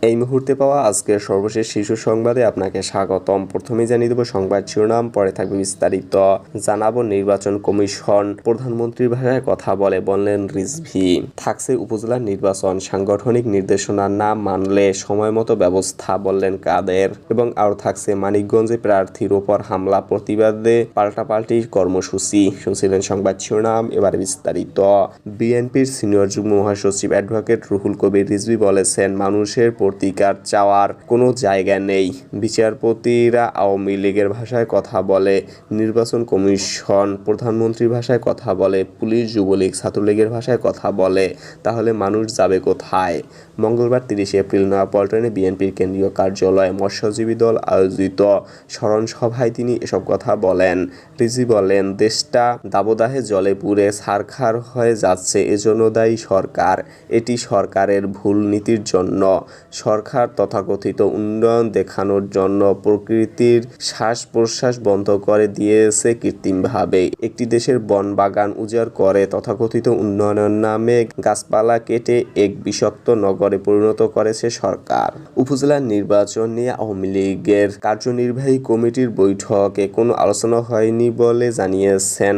এই মুহূর্তে পাওয়া আজকের সর্বশেষ শীর্ষ সংবাদে আপনাকে স্বাগতম। প্রথমেই জানিয়ে দেব সংবাদ শিরোনাম, পরে থাকবে বিস্তারিত। জানাবো নির্বাচন কমিশন প্রধানমন্ত্রীর ভাষায় কথা বললেন রিজভী। থাকছে উপজেলা নির্বাচন, সাংগঠনিক নির্দেশনা না মানলে সময় মতো ব্যবস্থা, বললেন কাদের। এবং আরও থাকছে মানিকগঞ্জে প্রার্থীর ওপর হামলা প্রতিবাদে পাল্টাপাল্টি কর্মসূচি। শুনছিলেন সংবাদ শিরোনাম, এবার বিস্তারিত। বিএনপির সিনিয়র যুগ্ম মহাসচিব অ্যাডভোকেট রুহুল কবির রিজভী বলেছেন, মানুষের প্রতিকার চাওয়ার কোনো জায়গা নেই। বিচারপতিরা আওয়ামী লীগের ভাষায় কথা বলে, নির্বাচন কমিশন প্রধানমন্ত্রীর ভাষায় কথা বলে, পুলিশ যুবলীগ ছাত্রলীগের ভাষায় কথা বলে, তাহলে মানুষ যাবে কোথায়? মঙ্গলবার 30 এপ্রিল নয়াপল্টনে বিএনপির কেন্দ্রীয় কার্যালয়ে মৎস্যজীবী দল আয়োজিত স্মরণ সভায় তিনি এসব কথা বলেন। রিজভী বলেন, দেশটা দাবদাহে জলে পুড়ে ছারখার হয়ে যাচ্ছে, এজন্য দায়ী সরকার। এটি সরকারের ভুল নীতির জন্য। সরকার তথাকথিত উন্নয়ন দেখানোর জন্য প্রকৃতির শ্বাস প্রশ্বাস বন্ধ করে দিয়েছে কৃত্রিমভাবে। একটি দেশের বন বাগান উজাড় করে তথাকথিত উন্নয়নের নামে গাছপালা কেটে এক বিষাক্ত নগরে পরিণত করেছে সরকার। উপজেলা নির্বাচন নিয়ে আওয়ামী লীগের কার্যনির্বাহী কমিটির বৈঠকে কোনো আলোচনা হয়নি বলে জানিয়েছেন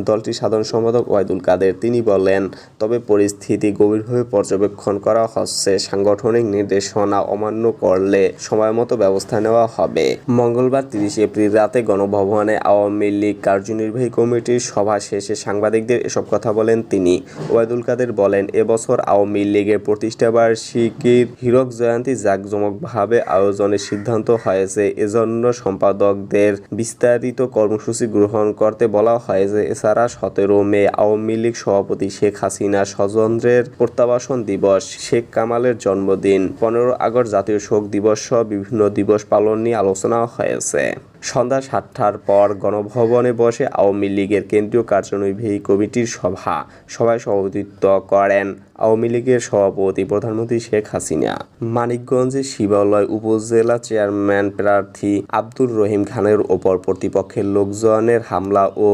দলটির সাধারণ সম্পাদক ওবায়দুল কাদের। তিনি বলেন, তবে পরিস্থিতি গভীরভাবে পর্যবেক্ষণ করা হচ্ছে, সাংগঠনিক নির্দেশনা অমান্য করলে সময়মতো ব্যবস্থা নেওয়া হবে। মঙ্গলবার 30 এপ্রিল রাতে গণভবনে আওয়ামী লীগ কার্যনির্বাহী কমিটির সভা শেষে সাংবাদিকদের এসব কথা বলেন তিনি। ওবায়দুল কাদের বলেন, এবছর আওয়ামী লীগের প্রতিষ্ঠাবার্ষিকীর হীরক জয়ন্তী জাঁকজমকভাবে আয়োজনের সিদ্ধান্ত হয়েছে। এজন্য সম্পাদকদের বিস্তারিত কর্মসূচি গ্রহণ করতে বলা হয়েছে। এছাড়া 17 মে আওয়ামী লীগ সভাপতি শেখ হাসিনা স্বজনদের প্রত্যাবাসন দিবস, শেখ কামালের জন্মদিন, 15 আগস্ট জাতীয় শোক দিবস সহ বিভিন্ন দিবস পালন নিয়ে আলোচনা হয়েছে। সন্ধ্যা 7টার পর গণভবনে বসে আওয়ামী লীগের কেন্দ্রীয় কার্যনির্বাহী কমিটির সভায় সভাপতিত্ব করেন আওয়ামী লীগের সভাপতি প্রধানমন্ত্রী শেখ হাসিনা। মানিকগঞ্জে শিবালয় উপজেলা চেয়ারম্যান প্রার্থী আব্দুর রহিম খানের ওপর প্রতিপক্ষের লোকজনের হামলা ও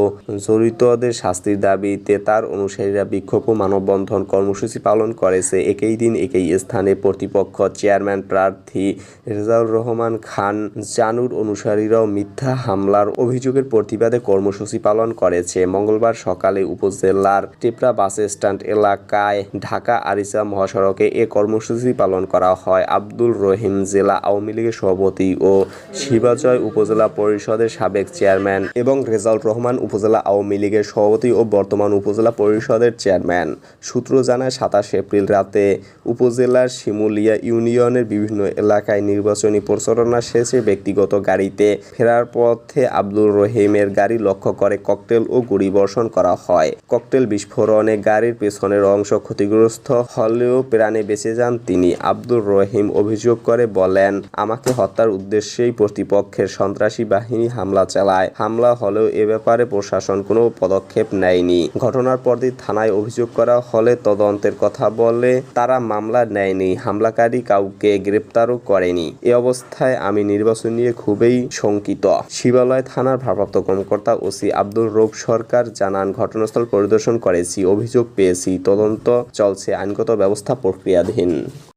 জড়িতদের শাস্তির দাবিতে তার অনুসারীরা বিক্ষোভ ও মানববন্ধন কর্মসূচি পালন করেছে। একই দিন একই স্থানে প্রতিপক্ষ চেয়ারম্যান প্রার্থী রেজাউল রহমান খান জানুর অনুসারীরাও মিথ্যা হামলার অভিযোগের প্রতিবাদে কর্মসূচি পালন করেছে। মঙ্গলবার সকালে উপজেলার টেপরা বাস স্ট্যান্ড এলাকায় ঢাকা আরিচা মহাসড়কে এ কর্মসূচি পালন করা হয়। আব্দুর রহিম জেলা আওয়ামী লীগের সভাপতি ও শিবাজয় উপজেলা পরিষদের সাবেক চেয়ারম্যান এবং রেজাউল রহমান উপজেলা আওয়ামী লীগের সভাপতি ও বর্তমান উপজেলা পরিষদের চেয়ারম্যান। সূত্র জানায়, 27 এপ্রিল রাতে উপজেলার শিমুলিয়া ইউনিয়নের বিভিন্ন এলাকায় নির্বাচনী প্রচারণা শেষে ব্যক্তিগত গাড়িতে ফেরার পথে আব্দুর রহিমের গাড়ি লক্ষ্য করে ককটেল ও গুলিবর্ষণ করা হয়। ককটেল বিস্ফোরণে গাড়ির পেছনের অংশ ক্ষতিগ্রস্ত হলেও প্রাণে বেঁচে যান তিনি। আব্দুর রহিম অভিযোগ করে বলেন, আমাকে হত্যার উদ্দেশ্যেই প্রতিপক্ষের সন্ত্রাসী বাহিনী হামলা চালায়। হামলা হলেও এ ব্যাপারে প্রশাসন কোনো পদক্ষেপ নেয়নি। ঘটনার পরদিন থানায় অভিযোগ করা হলে তদন্তের কথা বলে তারা মামলা নেয়নি। হামলাকারী কাউকে গ্রেপ্তারও করেনি। এ অবস্থায় আমি নির্বাচন নিয়ে খুবই শঙ্কিত। শিবালয় থানার ভারপ্রাপ্ত কর্মকর্তা ওসি আব্দুর রউফ সরকার জানান, ঘটনাস্থল পরিদর্শন করেছি, অভিযোগ পেয়েছি, তদন্ত চলছে, আইনগত ব্যবস্থা প্রক্রিয়াধীন।